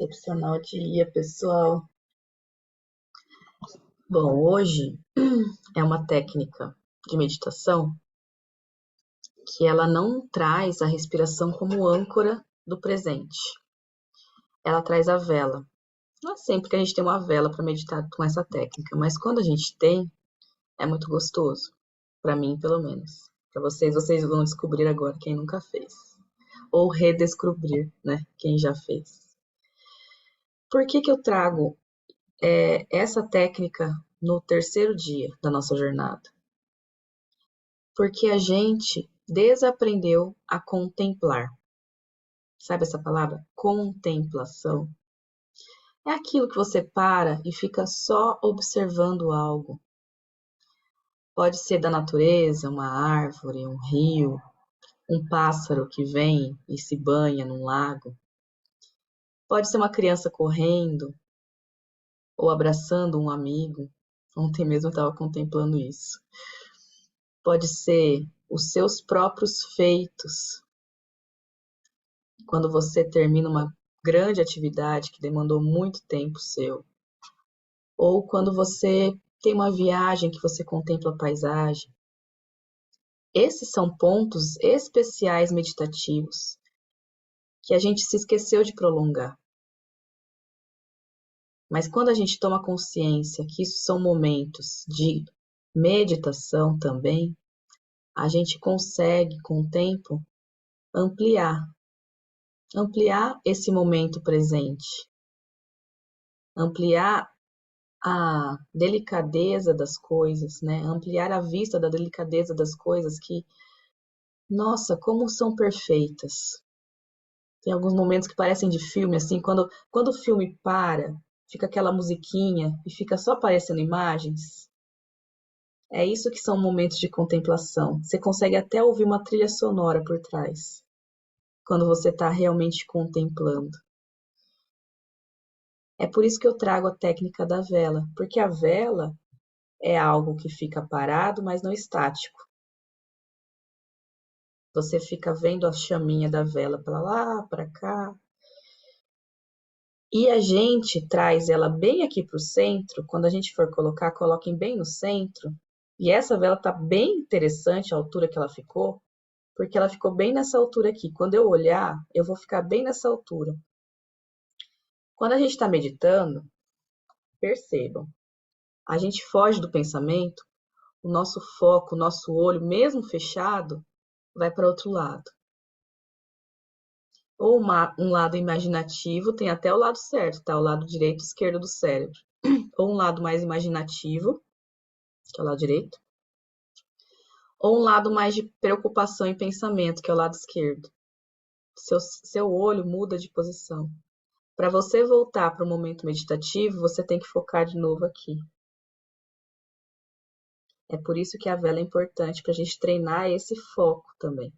Excepcional dia, pessoal. Bom, hoje é uma técnica de meditação que ela não traz a respiração como âncora do presente. Ela traz a vela. Não é sempre que a gente tem uma vela para meditar com essa técnica, mas quando a gente tem, é muito gostoso. Para mim, pelo menos. Para vocês vão descobrir agora quem nunca fez. Ou redescobrir, né? Quem já fez. Por que eu trago essa técnica no terceiro dia da nossa jornada? Porque a gente desaprendeu a contemplar. Sabe essa palavra? Contemplação. É aquilo que você para e fica só observando algo. Pode ser da natureza, uma árvore, um rio, um pássaro que vem e se banha num lago. Pode ser uma criança correndo ou abraçando um amigo. Ontem mesmo eu estava contemplando isso. Pode ser os seus próprios feitos. Quando você termina uma grande atividade que demandou muito tempo seu. Ou quando você tem uma viagem que você contempla a paisagem. Esses são pontos especiais meditativos que a gente se esqueceu de prolongar. Mas quando a gente toma consciência que isso são momentos de meditação também, a gente consegue, com o tempo, ampliar esse momento presente, ampliar a delicadeza das coisas, né? Ampliar a vista da delicadeza das coisas que, nossa, como são perfeitas. Tem alguns momentos que parecem de filme, assim, quando o filme para, fica aquela musiquinha e fica só aparecendo imagens. É isso que são momentos de contemplação. Você consegue até ouvir uma trilha sonora por trás, quando você está realmente contemplando. É por isso que eu trago a técnica da vela, porque a vela é algo que fica parado, mas não estático. Você fica vendo a chaminha da vela para lá, para cá. E a gente traz ela bem aqui para o centro. Quando a gente for colocar, coloquem bem no centro. E essa vela está bem interessante a altura que ela ficou, porque ela ficou bem nessa altura aqui. Quando eu olhar, eu vou ficar bem nessa altura. Quando a gente está meditando, percebam, a gente foge do pensamento, o nosso foco, o nosso olho, mesmo fechado, vai para outro lado. Ou um lado imaginativo, tem até o lado certo, tá? O lado direito e esquerdo do cérebro. Ou um lado mais imaginativo, que é o lado direito. Ou um lado mais de preocupação e pensamento, que é o lado esquerdo. Seu olho muda de posição. Para você voltar para o momento meditativo, você tem que focar de novo aqui. É por isso que a vela é importante, para a gente treinar esse foco também.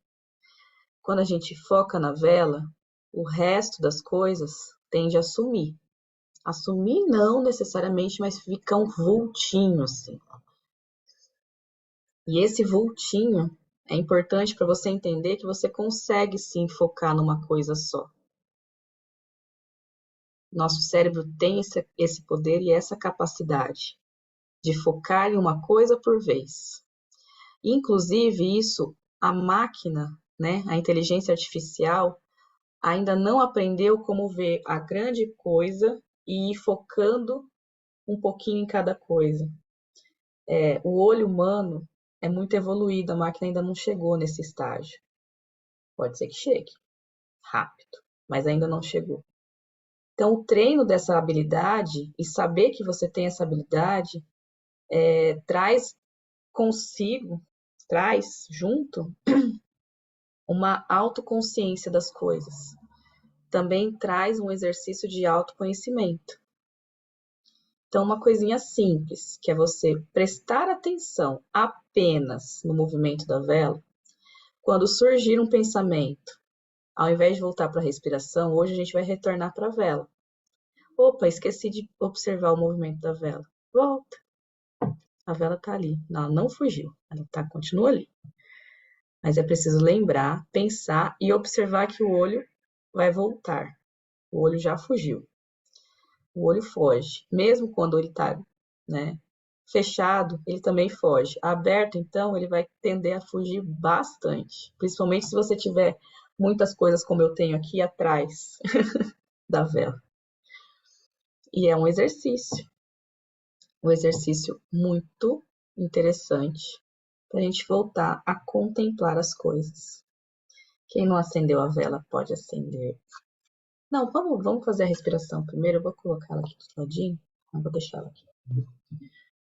Quando a gente foca na vela, o resto das coisas tende a sumir. Assumir não necessariamente, mas fica um vultinho assim. E esse vultinho é importante para você entender que você consegue sim focar numa coisa só. Nosso cérebro tem esse poder e essa capacidade de focar em uma coisa por vez. Inclusive isso, a máquina, né, a inteligência artificial, ainda não aprendeu como ver a grande coisa e ir focando um pouquinho em cada coisa. O olho humano é muito evoluído, a máquina ainda não chegou nesse estágio. Pode ser que chegue rápido, mas ainda não chegou. Então, o treino dessa habilidade e saber que você tem essa habilidade traz consigo, traz junto uma autoconsciência das coisas. Também traz um exercício de autoconhecimento. Então, uma coisinha simples, que é você prestar atenção apenas no movimento da vela. Quando surgir um pensamento, ao invés de voltar para a respiração, hoje a gente vai retornar para a vela. Opa, esqueci de observar o movimento da vela. Volta. A vela está ali. Não fugiu. Ela continua ali. Mas é preciso lembrar, pensar e observar que o olho vai voltar. O olho já fugiu. O olho foge. Mesmo quando ele está, né, fechado, ele também foge. Aberto, então, ele vai tender a fugir bastante. Principalmente se você tiver muitas coisas como eu tenho aqui atrás da vela. E é um exercício muito interessante para a gente voltar a contemplar as coisas. Quem não acendeu a vela pode acender. Não, vamos fazer a respiração primeiro. Eu vou colocar ela aqui do ladinho. Não vou deixar ela aqui.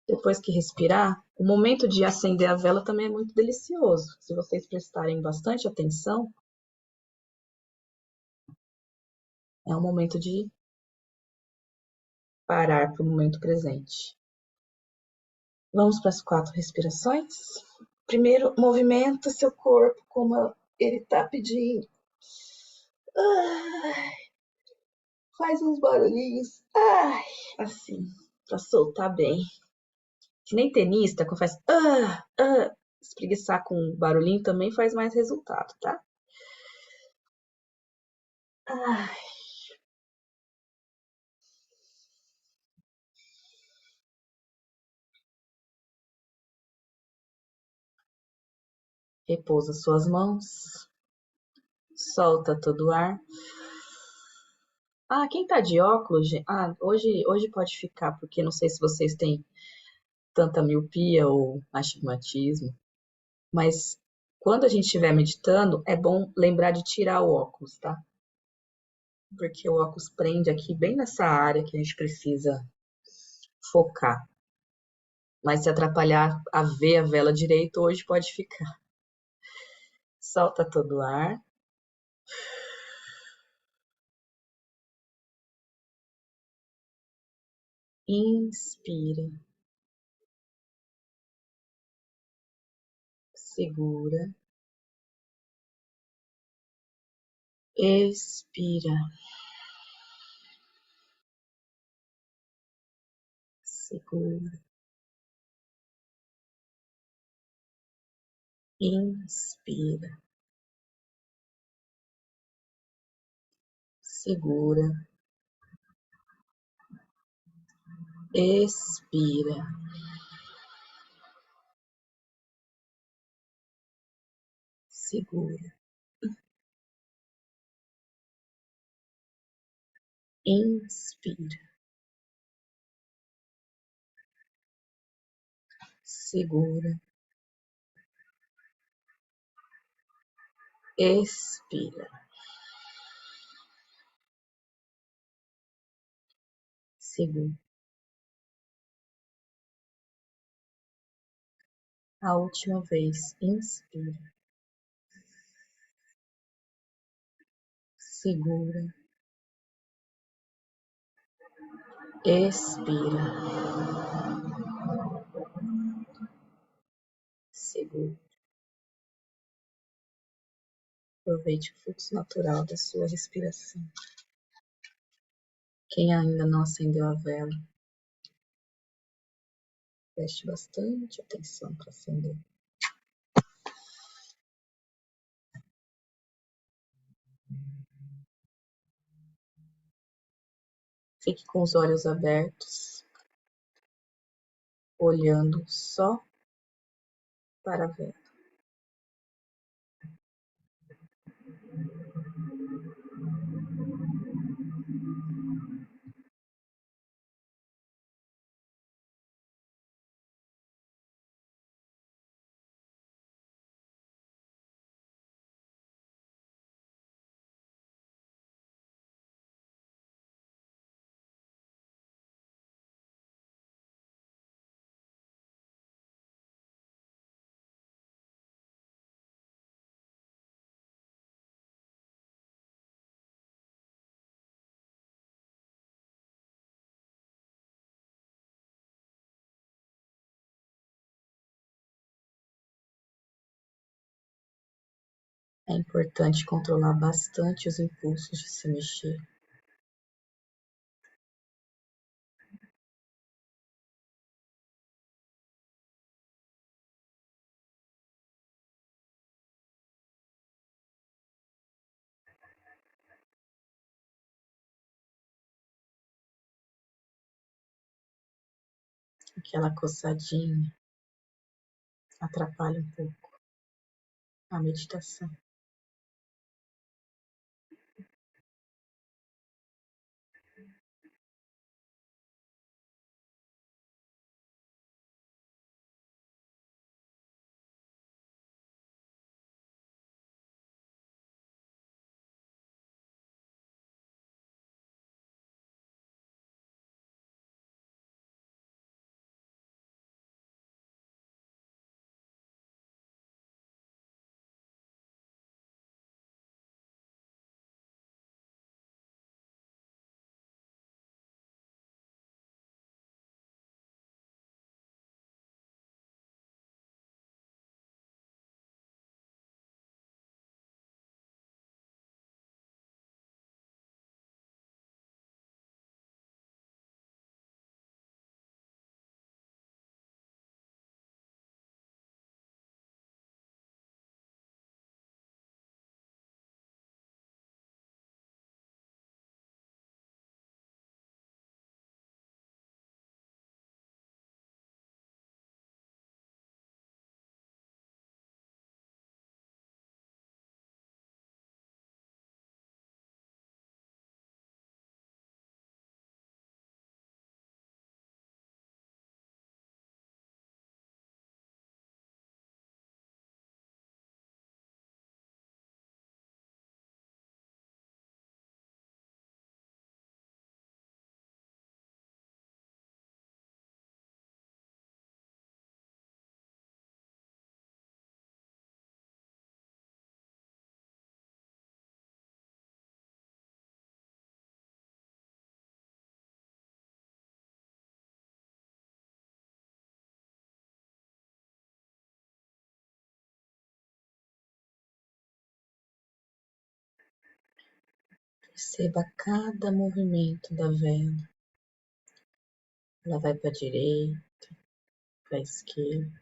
Depois que respirar, o momento de acender a vela também é muito delicioso. Se vocês prestarem bastante atenção, é um momento de parar para o momento presente. Vamos para as 4 respirações? Primeiro, movimenta seu corpo como ele está pedindo. Faz uns barulhinhos. Assim, para soltar bem. Que nem tenista, quando faz espreguiçar com barulhinho também faz mais resultado, tá? Repousa suas mãos, solta todo o ar. Quem tá de óculos, hoje pode ficar, porque não sei se vocês têm tanta miopia ou astigmatismo, mas quando a gente estiver meditando, é bom lembrar de tirar o óculos, tá? Porque o óculos prende aqui bem nessa área que a gente precisa focar. Mas se atrapalhar a ver a vela direito, hoje pode ficar. Solta todo o ar. Inspira. Segura. Expira. Segura. Inspira. Segura. Expira. Segura. Inspira. Segura. Expira. Segura. A última vez. Inspira. Segura. Expira. Segura. Aproveite o fluxo natural da sua respiração. Quem ainda não acendeu a vela, preste bastante atenção para acender. Fique com os olhos abertos, olhando só para a vela. É importante controlar bastante os impulsos de se mexer. aquela coçadinha atrapalha um pouco a meditação. Perceba cada movimento da vela. Ela vai para a direita, para a esquerda,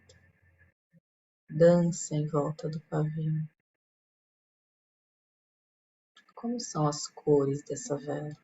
dança em volta do pavio. Como são as cores dessa vela?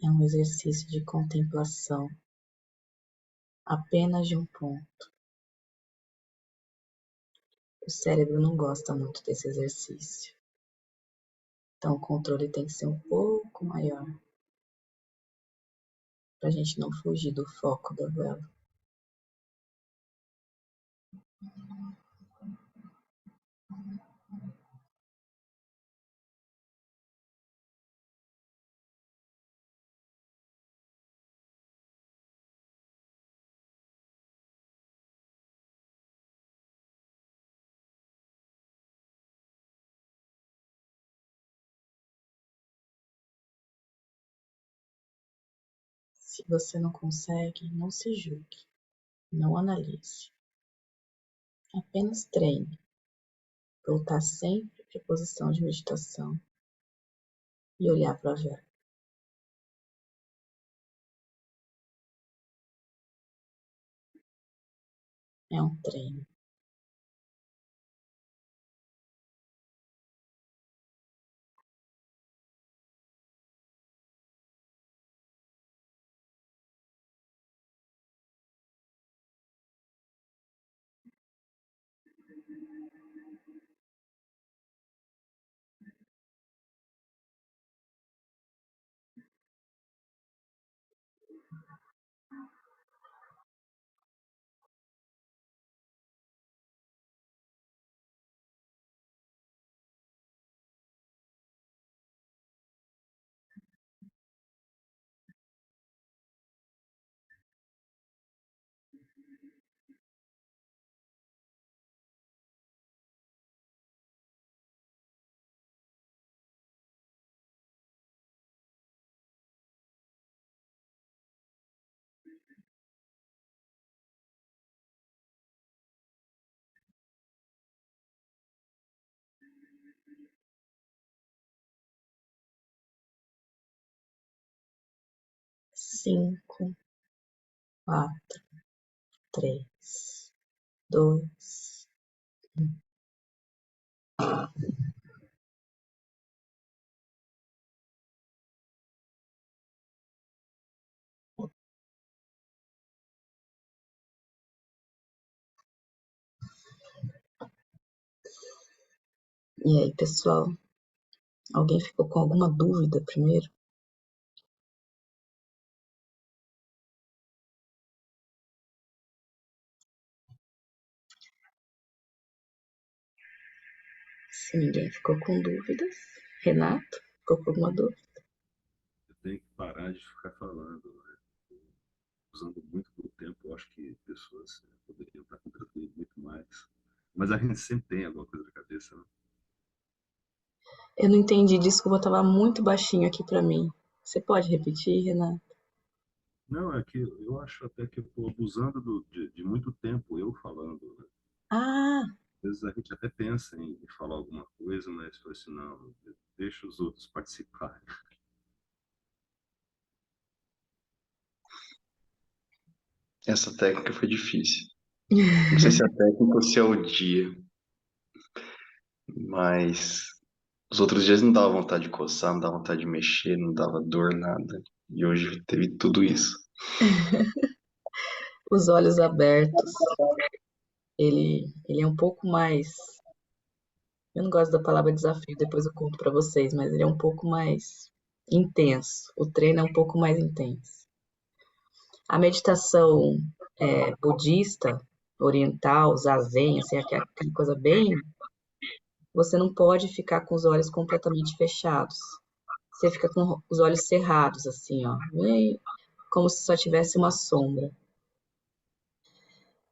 É um exercício de contemplação, apenas de um ponto. O cérebro não gosta muito desse exercício. Então, o controle tem que ser um pouco maior, para a gente não fugir do foco da vela. Se você não consegue, não se julgue, não analise. Apenas treine. Voltar sempre para a posição de meditação e olhar para a vela. É um treino. Cinco, quatro, três, dois, um. E aí, pessoal? Alguém ficou com alguma dúvida primeiro? Se ninguém ficou com dúvidas, Renato, ficou com alguma dúvida? Eu tenho que parar de ficar falando, né? Usando muito pouco tempo. Eu acho que pessoas poderiam estar contribuindo muito mais. Mas a gente sempre tem alguma coisa na cabeça, né? Eu não entendi, desculpa, estava muito baixinho aqui para mim. Você pode repetir, Renato? Não, é que eu acho até que eu estou abusando de muito tempo eu falando, né? Ah, Às vezes a gente até pensa em falar alguma coisa, mas fala assim, não, deixa os outros participarem. Essa técnica foi difícil. Não sei se é a técnica ou se é o dia, mas os outros dias não dava vontade de coçar, não dava vontade de mexer, não dava dor, nada. E hoje teve tudo isso. os olhos abertos. Ele é um pouco mais. Eu não gosto da palavra desafio, depois eu conto para vocês, mas ele é um pouco mais intenso. O treino é um pouco mais intenso. A meditação budista, oriental, zazen, assim, aquela coisa bem. Você não pode ficar com os olhos completamente fechados. Você fica com os olhos cerrados, assim, ó, bem como se só tivesse uma sombra.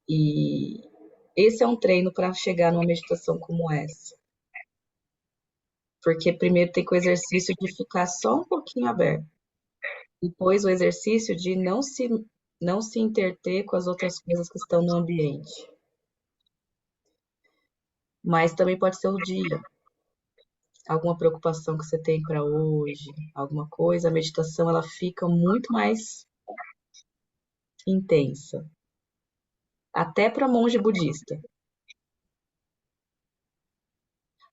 E esse é um treino para chegar numa meditação como essa. Porque primeiro tem que o exercício de ficar só um pouquinho aberto. Depois o exercício de não se interter com as outras coisas que estão no ambiente. Mas também pode ser o dia, alguma preocupação que você tem para hoje, alguma coisa, a meditação ela fica muito mais intensa, até para monge budista.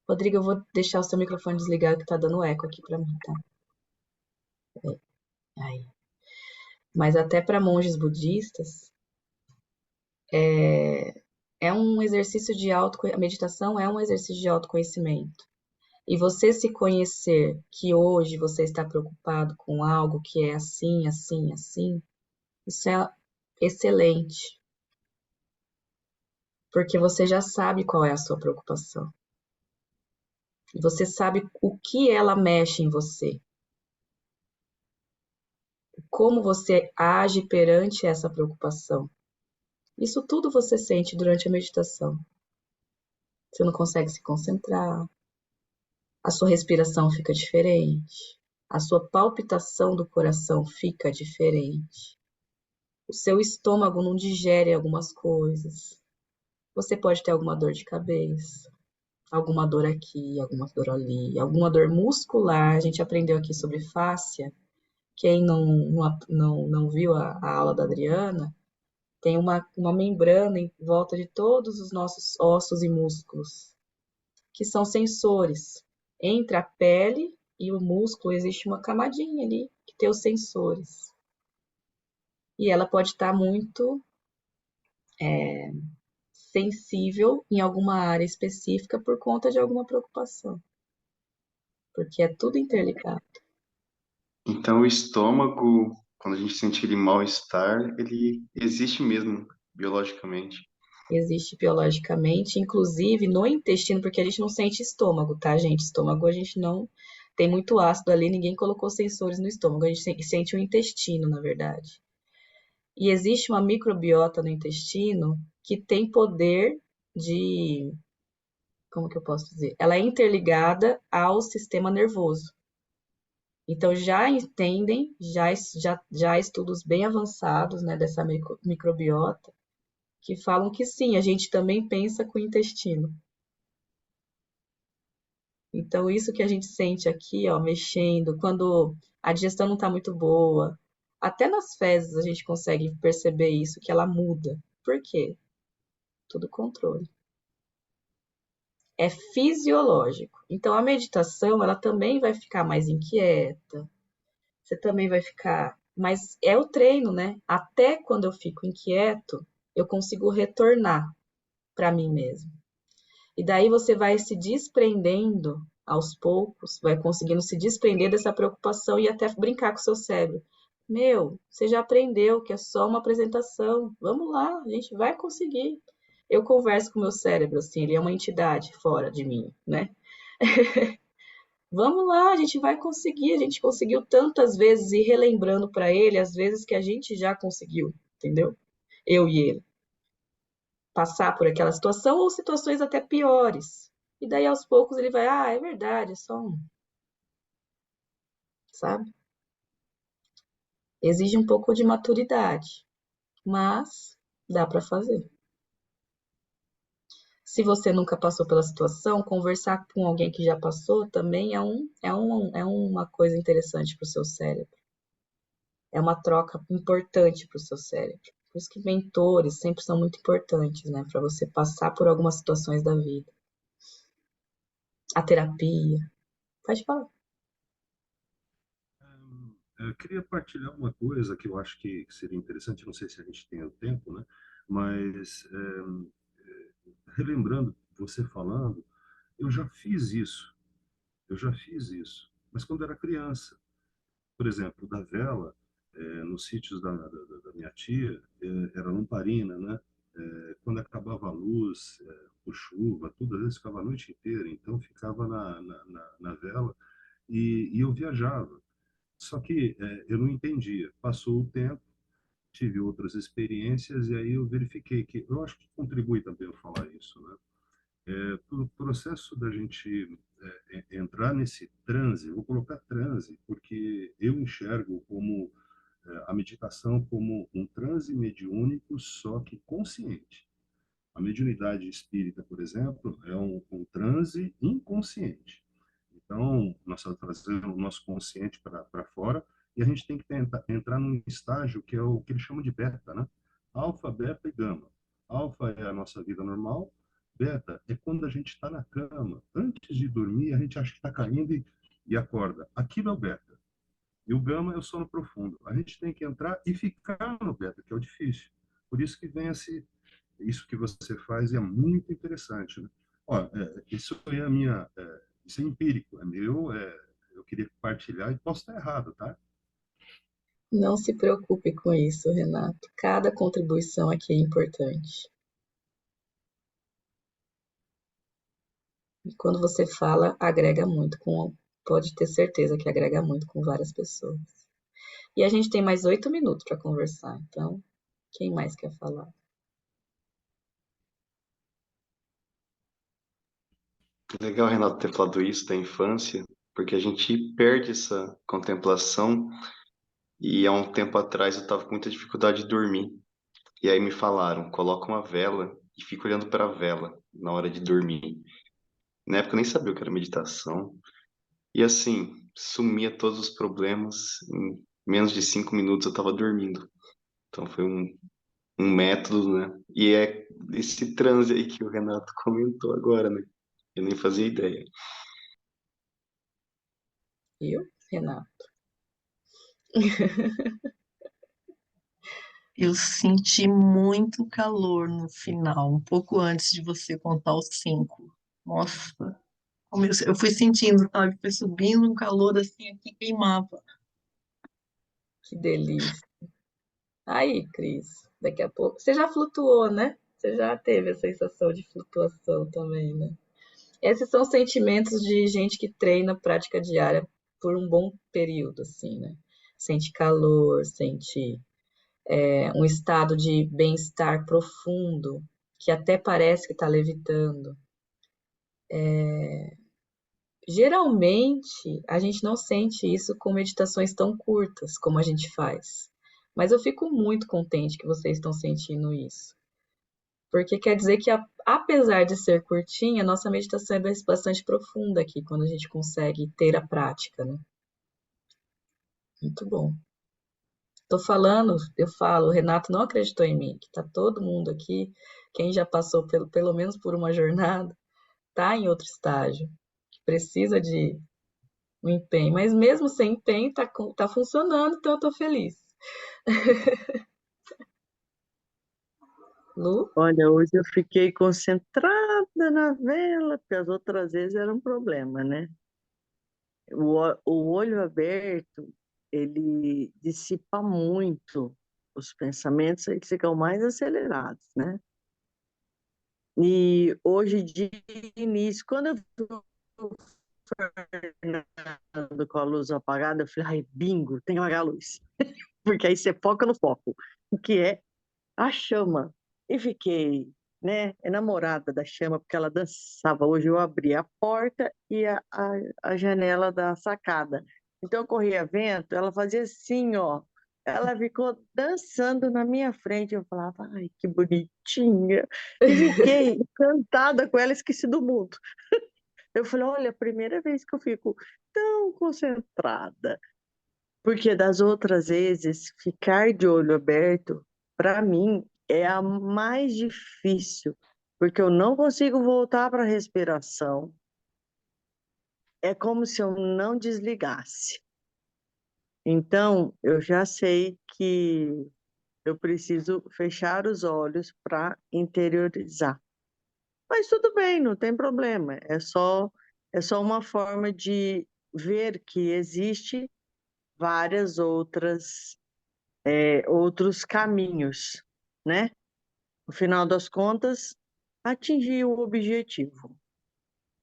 Rodrigo, eu vou deixar o seu microfone desligado que tá dando eco aqui para mim, tá? Aí. Mas até para monges budistas, é um exercício de a meditação é um exercício de autoconhecimento. E você se conhecer que hoje você está preocupado com algo que é assim, assim, assim, isso é excelente, porque você já sabe qual é a sua preocupação. E você sabe o que ela mexe em você, como você age perante essa preocupação. Isso tudo você sente durante a meditação. Você não consegue se concentrar, a sua respiração fica diferente, a sua palpitação do coração fica diferente, o seu estômago não digere algumas coisas. Você pode ter alguma dor de cabeça, alguma dor aqui, alguma dor ali, alguma dor muscular. A gente aprendeu aqui sobre fáscia. Quem não viu a aula da Adriana, tem uma membrana em volta de todos os nossos ossos e músculos, que são sensores. Entre a pele e o músculo existe uma camadinha ali que tem os sensores. E ela pode estar muito sensível em alguma área específica por conta de alguma preocupação, porque é tudo interligado. Então, o estômago, quando a gente sente aquele mal-estar, ele existe mesmo, biologicamente. Existe biologicamente, inclusive no intestino, porque a gente não sente estômago, tá, gente? Estômago a gente não tem muito ácido ali, ninguém colocou sensores no estômago, a gente sente o intestino, na verdade. E existe uma microbiota no intestino que tem poder de, como que eu posso dizer? Ela é interligada ao sistema nervoso. Então já entendem, já há estudos bem avançados, né, dessa microbiota, que falam que sim, a gente também pensa com o intestino. Então, isso que a gente sente aqui, ó, mexendo, quando a digestão não está muito boa, até nas fezes a gente consegue perceber isso, que ela muda. Por quê? Tudo controle. É fisiológico. Então, a meditação, ela também vai ficar mais inquieta, você também vai ficar. Mas é o treino, né? Até quando eu fico inquieto, eu consigo retornar para mim mesmo. E daí você vai se desprendendo aos poucos, vai conseguindo se desprender dessa preocupação e até brincar com o seu cérebro. Meu, você já aprendeu que é só uma apresentação. Vamos lá, a gente vai conseguir. Eu converso com o meu cérebro, assim, ele é uma entidade fora de mim, né? Vamos lá, a gente vai conseguir. A gente conseguiu tantas vezes e relembrando para ele as vezes que a gente já conseguiu, entendeu? Eu e ele passar por aquela situação ou situações até piores. E daí aos poucos ele vai, ah, é verdade, é só um, sabe? Exige um pouco de maturidade, mas dá para fazer. Se você nunca passou pela situação, conversar com alguém que já passou também é uma coisa interessante para o seu cérebro. É uma troca importante para o seu cérebro. Por isso que mentores sempre são muito importantes, né? Para você passar por algumas situações da vida. A terapia. Pode falar. Eu queria partilhar uma coisa que eu acho que seria interessante, não sei se a gente tem o tempo, né? Mas, relembrando você falando, eu já fiz isso, eu já fiz isso, mas quando era criança. Por exemplo, da vela, nos sítios da minha tia, era lamparina, né? Quando acabava a luz, por chuva, tudo, às vezes ficava a noite inteira, então ficava na vela e eu viajava. Só que eu não entendia. Passou o tempo, tive outras experiências e aí eu verifiquei que, eu acho que contribui também eu falar isso, né? O processo da gente entrar nesse transe, vou colocar transe, porque eu enxergo como a meditação como um transe mediúnico, só que consciente. A mediunidade espírita, por exemplo, é um transe inconsciente. Então, nós estamos trazendo o nosso consciente para fora e a gente tem que tentar entrar num estágio que é o que eles chamam de beta, né? Alfa, beta e gama. Alfa é a nossa vida normal, beta é quando a gente está na cama. Antes de dormir, a gente acha que está caindo e acorda. Aquilo é o beta. E o gama é o sono profundo. A gente tem que entrar e ficar no beta, que é o difícil. Por isso que vem isso que você faz é muito interessante, né? Ó, isso é a minha, isso é empírico, é meu, eu queria compartilhar e posso estar errado, tá? Não se preocupe com isso, Renato. Cada contribuição aqui é importante. E quando você fala, agrega muito, pode ter certeza que agrega muito com várias pessoas. E a gente tem mais 8 minutos para conversar, então, quem mais quer falar? Legal, Renato, ter falado isso da infância, porque a gente perde essa contemplação. E há um tempo atrás eu estava com muita dificuldade de dormir. E aí me falaram, coloca uma vela e fica olhando para a vela na hora de dormir. Na época eu nem sabia o que era meditação. E assim, sumia todos os problemas. Em menos de 5 minutos eu estava dormindo. Então foi um método, né? E é esse transe aí que o Renato comentou agora, né? Eu nem fazia ideia. Eu, Renato? Eu senti muito calor no final, um pouco antes de você contar os 5. Nossa, eu fui sentindo, sabe? Foi subindo um calor assim, aqui queimava. Que delícia. Aí, Cris, daqui a pouco. Você já flutuou, né? Você já teve a sensação de flutuação também, né? Esses são sentimentos de gente que treina prática diária por um bom período, assim, né? Sente calor, sente um estado de bem-estar profundo, que até parece que está levitando. Geralmente, a gente não sente isso com meditações tão curtas como a gente faz. Mas eu fico muito contente que vocês estão sentindo isso. Porque quer dizer que, apesar de ser curtinha, a nossa meditação é bastante profunda aqui, quando a gente consegue ter a prática, né? Muito bom. Tô falando, eu falo, o Renato não acreditou em mim, que tá todo mundo aqui, quem já passou pelo menos por uma jornada, tá em outro estágio, que precisa de um empenho, mas mesmo sem empenho tá funcionando, então eu tô feliz. Lu? Olha, hoje eu fiquei concentrada na vela, porque as outras vezes era um problema, né? O olho aberto, ele dissipa muito os pensamentos, eles ficam mais acelerados, né? E hoje, de início, quando eu vi o Fernando com a luz apagada, eu falei, ai, bingo, tem que apagar a luz. Porque aí você foca no foco, que é a chama. E fiquei, né, enamorada da chama, porque ela dançava. Hoje eu abri a porta e a janela da sacada. Então eu corria vento, ela fazia assim, ó. Ela ficou dançando na minha frente. Eu falava, ai, que bonitinha. E fiquei encantada com ela, esqueci do mundo. Eu falei, olha, a primeira vez que eu fico tão concentrada. Porque das outras vezes, ficar de olho aberto, para mim, é a mais difícil, porque eu não consigo voltar para a respiração. É como se eu não desligasse. Então, eu já sei que eu preciso fechar os olhos para interiorizar. Mas tudo bem, não tem problema. É só uma forma de ver que existe várias outros caminhos, né? No final das contas, atingir o objetivo,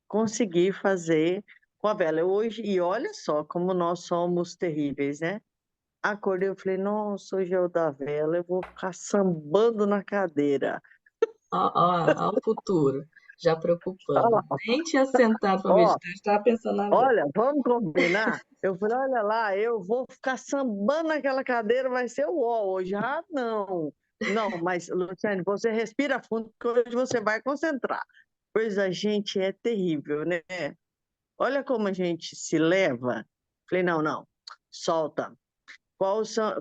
conseguir fazer com a vela. Hoje, e olha só como nós somos terríveis, né? Acordei, eu falei, nossa, hoje é o da vela, eu vou ficar sambando na cadeira. Ó, o futuro, já preocupando. Olha lá, Nem tinha sentado para ó, meditar, estava pensando na vela. olha, vamos combinar? Eu falei, olha lá, eu vou ficar sambando naquela cadeira, vai ser o ó hoje. Ah, não. Não, mas, Luciane, você respira fundo, porque hoje você vai concentrar. Pois a gente é terrível, né? Olha como a gente se leva. Falei, não, não, solta.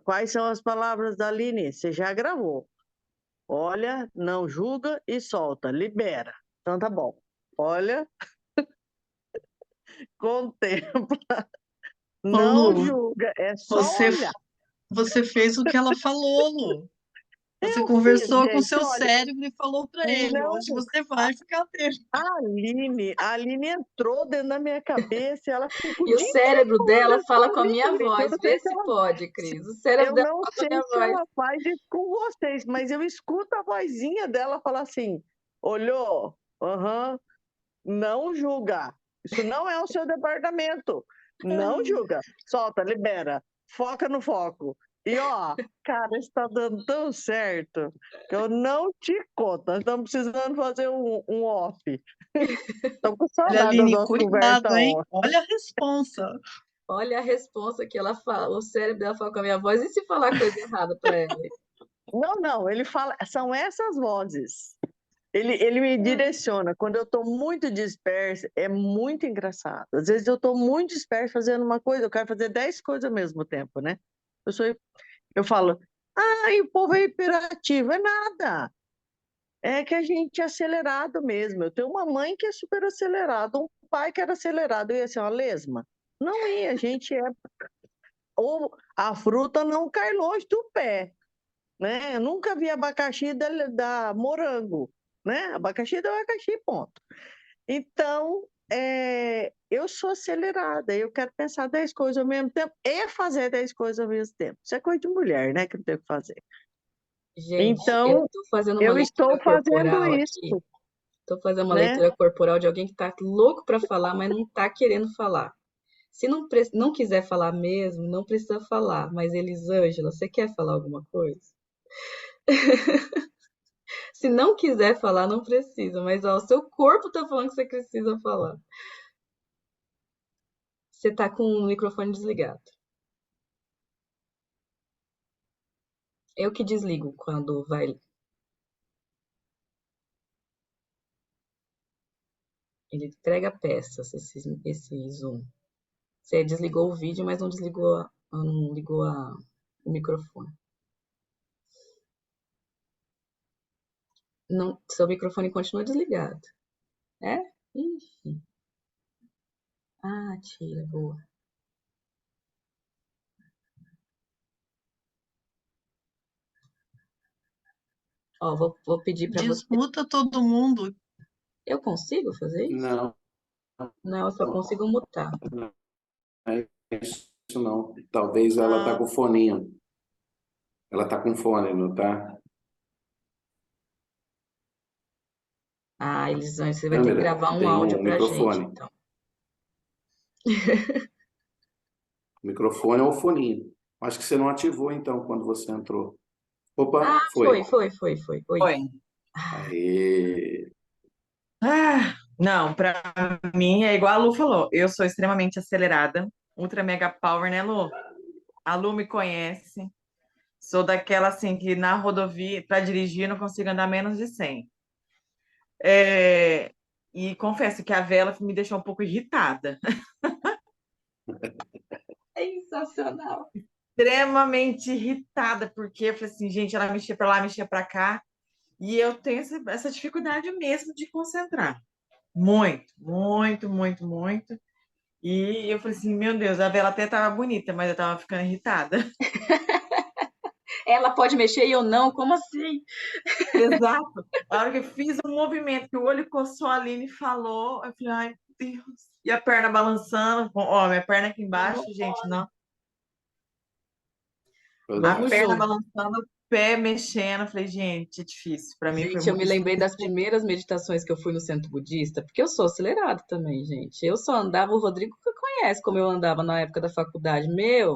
Quais são as palavras da Aline? Você já gravou. Olha, não julga e solta, libera. Então tá bom. Olha, contempla. Ô, Não Lu, julga, é só você, olhar. você fez o que ela falou, Lu. Você Eu fiz, conversou com o gente, seu olha, cérebro e falou para ele, não, hoje você vai ficar dele. a Aline entrou dentro da minha cabeça e ela fica o E o dia inteiro cérebro dela falando fala com a comigo, minha gente. Eu voz. não sei Vê se se ela, pode, Cris. O cérebro eu dela não fala com a sei minha se voz. ela faz isso com vocês, mas eu escuto a vozinha dela falar assim: olhou, aham, não julga. Isso não é o seu departamento. Não julga. Solta, libera. Foca no foco. E ó, cara, está dando tão certo que eu não te conto. Nós estamos precisando fazer um off. Estou com Olha, saudade da Aline, nossa cuidado, conversa hein? off. Olha a responsa. Olha a resposta que ela fala. O cérebro dela fala com a minha voz. E se falar coisa errada para ela? Não, ele fala, são essas vozes. Ele me direciona. Quando eu estou muito dispersa, é muito engraçado. Às vezes eu estou muito dispersa fazendo uma coisa, eu quero fazer 10 coisas ao mesmo tempo, né? Eu falo, o povo é hiperativo. É nada. É que a gente é acelerado mesmo. Eu tenho uma mãe que é super acelerada, um pai que era acelerado. Eu ia ser uma lesma? Não ia, a gente é. Ou a fruta não cai longe do pé, né? Eu nunca vi abacaxi da morango, né? Abacaxi da abacaxi, ponto. Então, eu sou acelerada, eu quero pensar 10 coisas ao mesmo tempo e fazer 10 coisas ao mesmo tempo. Isso é coisa de mulher, né? Que não tem o que fazer. Gente, eu Então, estou fazendo uma eu estou leitura fazendo corporal aqui. isso, Estou fazendo uma né? leitura corporal de alguém que está louco para falar, mas não está querendo falar. Se não quiser falar mesmo, não precisa falar. Mas Elisângela, você quer falar alguma coisa? Se não quiser falar, não precisa. Mas ó, o seu corpo está falando que você precisa falar. Você está com o microfone desligado. Eu que desligo quando vai. Ele entrega peças, esse Zoom. Você desligou o vídeo, mas não ligou o microfone. Não, seu microfone continua desligado. É? Ixi. Ah, tira, boa. Ó, vou pedir para você. Desmuta todo mundo. Eu consigo fazer isso? Não, Não, eu só consigo mutar. não é isso não. Talvez ela tá com foninho. Ela tá com fone, não tá? Ah, Elisângela, você vai ter que Câmera, gravar um tem áudio um pra gente, microfone. então. Microfone ou foninho. Acho que você não ativou então quando você entrou. Opa, Ah, foi. foi. Oi. Oi. Aê. Não, pra mim é igual a Lu falou. Eu sou extremamente acelerada, ultra mega power, né, Lu? A Lu me conhece. Sou daquela assim que na rodovia, para dirigir, não consigo andar menos de 100. É, E confesso que a vela me deixou um pouco irritada. Sensacional. Extremamente irritada, porque eu falei assim, gente, ela mexia para lá, mexia para cá. E eu tenho essa dificuldade mesmo de concentrar. Muito, muito, muito, muito. E eu falei assim, meu Deus, a vela até estava bonita, mas eu estava ficando irritada. Ela pode mexer e eu não? Como assim? Exato. A hora que eu fiz um movimento, que o olho coçou a Aline e falou, eu falei, ai, meu Deus. E a perna balançando, ó, minha perna aqui embaixo, gente, não. A Vamos perna junto. balançando, o pé mexendo, eu falei, gente, é difícil. Para mim foi Gente, eu me muito lembrei das difícil. primeiras meditações que eu fui no centro budista, porque eu sou acelerada também, gente. Eu só andava, o Rodrigo que conhece como eu andava na época da faculdade. Meu,